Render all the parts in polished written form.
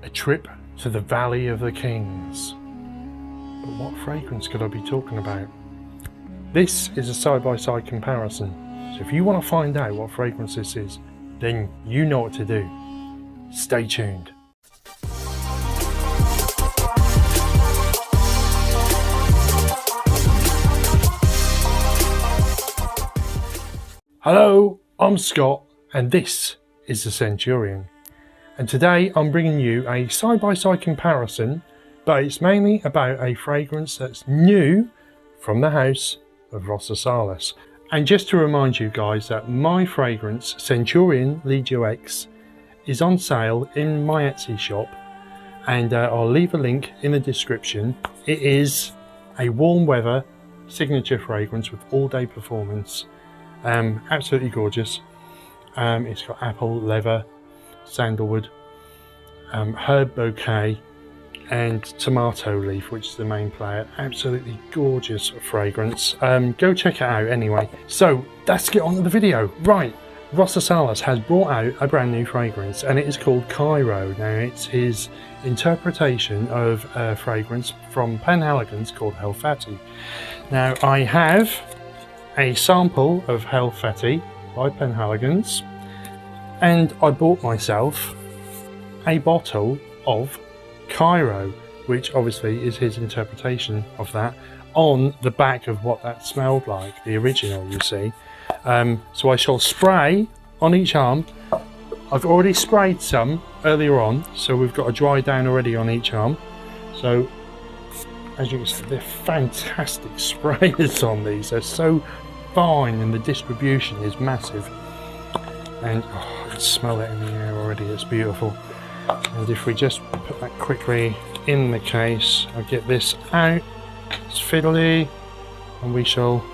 a trip to the Valley of the Kings. But what fragrance could I be talking about? This is a side-by-side comparison. So if you want to find out what fragrance this is, then you know what to do. Stay tuned. Hello, I'm Scott and this is the Centurion. And today I'm bringing you a side-by-side comparison, but it's mainly about a fragrance that's new from the house of Rossasalis. And just to remind you guys that my fragrance, Centurion Legio X, is on sale in my Etsy shop, and I'll leave a link in the description. It is a warm weather signature fragrance with all-day performance. Absolutely gorgeous. It's got apple, leather, sandalwood, herb bouquet and tomato leaf, which is the main player. Absolutely gorgeous fragrance. Go check it out anyway. So let's get on with the video. Right, Rossasalis has brought out a brand new fragrance and it is called Cairo. Now it's his interpretation of a fragrance from Penhaligon's called Helfati. Now I have a sample of Helfati by Penhaligon's, and I bought myself a bottle of Cairo, which obviously is his interpretation of that, on the back of what that smelled like, the original, you see. So I shall spray on each arm. I've already sprayed some earlier on, so we've got a dry down already on each arm. So as you can see, they're fantastic sprayers on these. They're so fine and the distribution is massive. And oh, I can smell it in the air already, it's beautiful. And if we just put that quickly in the case, I'll get this out. It's fiddly, and we shall.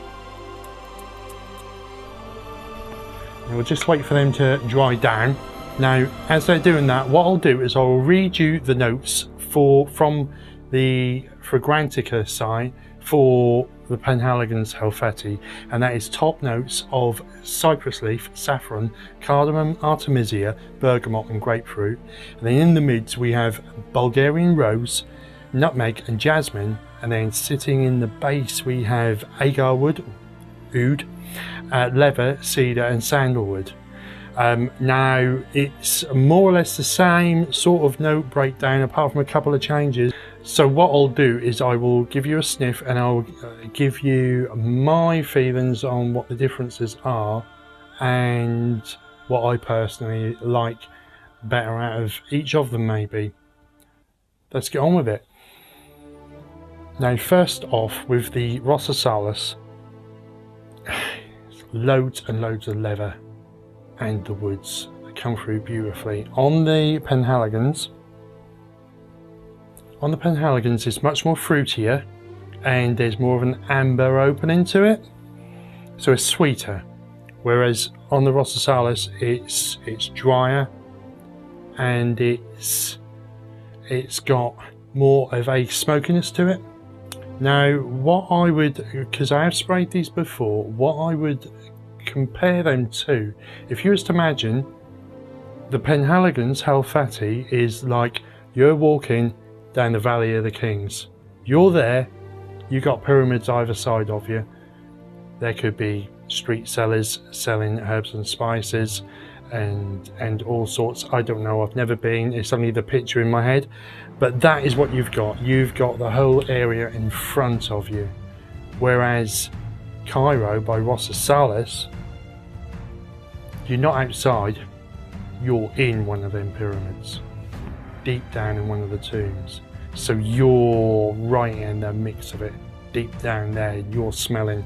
And we'll just wait for them to dry down. Now, as they're doing that, what I'll do is I'll read you the notes from the Fragrantica side for the Penhaligon's Helfati, and that is top notes of cypress leaf, saffron, cardamom, artemisia, bergamot and grapefruit. And then in the mids we have Bulgarian rose, nutmeg and jasmine, and then sitting in the base we have Agarwood, oud, leather, cedar and sandalwood. Now it's more or less the same sort of note breakdown apart from a couple of changes. So what I'll do is I will give you a sniff and I'll give you my feelings on what the differences are and what I personally like better out of each of them maybe. Let's get on with it. Now first off with the Rossasalis, loads and loads of leather and the woods that come through beautifully. On the Penhaligon's, it's much more fruitier and there's more of an amber opening to it, so it's sweeter, whereas on the Rossasalis it's drier and it's got more of a smokiness to it. Now what I would, because I have sprayed these before, what I would compare them to, if you was to imagine the Penhaligon's Helfati is like you're walking down the Valley of the Kings. You're there, you got pyramids either side of you. There could be street sellers selling herbs and spices and all sorts. I don't know, I've never been, it's only the picture in my head, but that is what you've got. You've got the whole area in front of you. Whereas Cairo by Rossasalis, you're not outside, you're in one of them pyramids, deep down in one of the tombs. So you're right in the mix of it, deep down there. You're smelling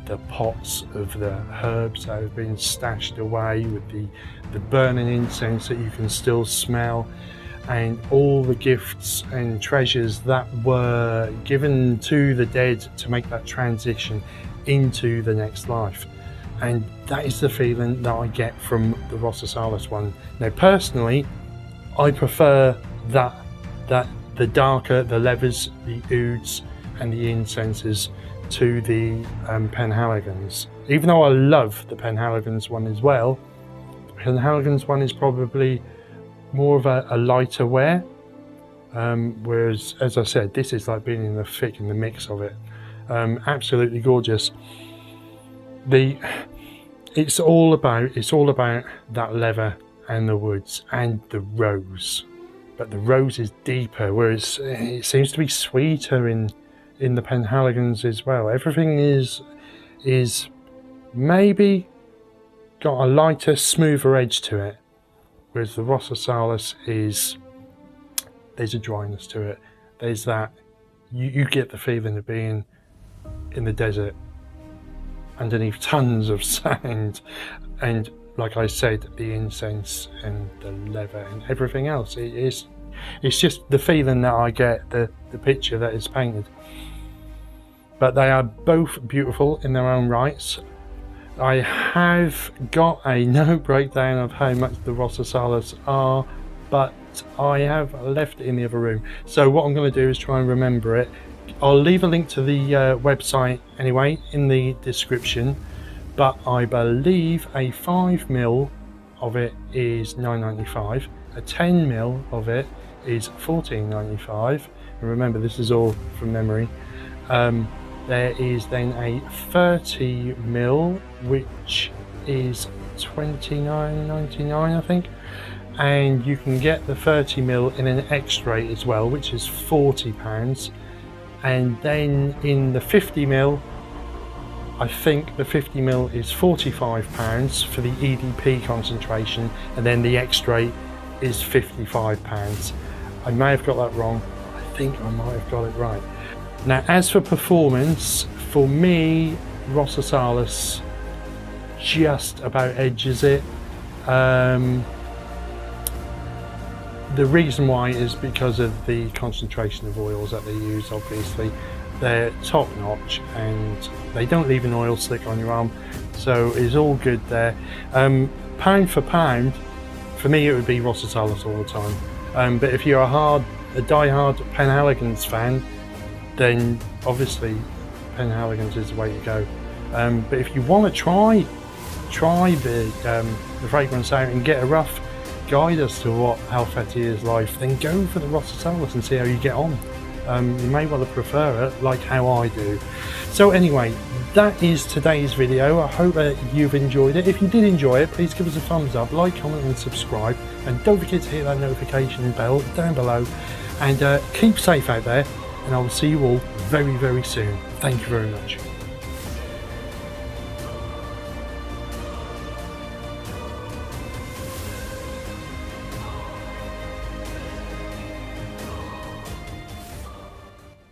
the pots of the herbs that have been stashed away with the burning incense that you can still smell, and all the gifts and treasures that were given to the dead to make that transition into the next life. And that is the feeling that I get from the Rossasalis one. Now personally, I prefer that the darker, the leathers, the ouds and the incenses to the Penhaligon's. Even though I love the Penhaligon's one as well, the Penhaligon's one is probably more of a lighter wear, Whereas, as I said, this is like being in the thick in the mix of it. Absolutely gorgeous. It's all about that leather and the woods and the rose, but the rose is deeper, whereas it seems to be sweeter in the Penhaligons as well. Everything is maybe got a lighter, smoother edge to it, whereas the Rossasalis there's a dryness to it. There's that you get the feeling of being in the desert underneath tons of sand, and like I said, the incense and the leather and everything else. It's just the feeling that I get, the picture that is painted. But they are both beautiful in their own rights. I have got a note breakdown of how much the Rossasalis are, but I have left it in the other room. So what I'm going to do is try and remember it. I'll leave a link to the website anyway in the description, but I believe a 5mm of it is £9.95, a 10mm of it is £14.95, and remember this is all from memory. There is then a 30mm which is £29.99 I think, and you can get the 30mm in an X-ray as well, which is £40. And then in the 50mm, I think the 50mm is £45 for the EDP concentration, and then the X-ray is £55. I may have got that wrong. I think I might have got it right. Now, as for performance, for me, Rossasalis just about edges it. The reason why is because of the concentration of oils that they use. Obviously they're top notch and they don't leave an oil slick on your arm, so it's all good there. Pound for pound, for me it would be Rossasalis all the time, but if you're a die-hard Penhaligons fan, then obviously Penhaligons is the way to go. But if you want to try the fragrance out and get a rough guide as to how fatty is like, then go for the Rossasalis and see how you get on. You may well prefer it, like how I do. So anyway, that is today's video. I hope that you've enjoyed it. If you did enjoy it, please give us a thumbs up, like, comment and subscribe, and don't forget to hit that notification bell down below, and keep safe out there, and I will see you all very, very soon. Thank you very much.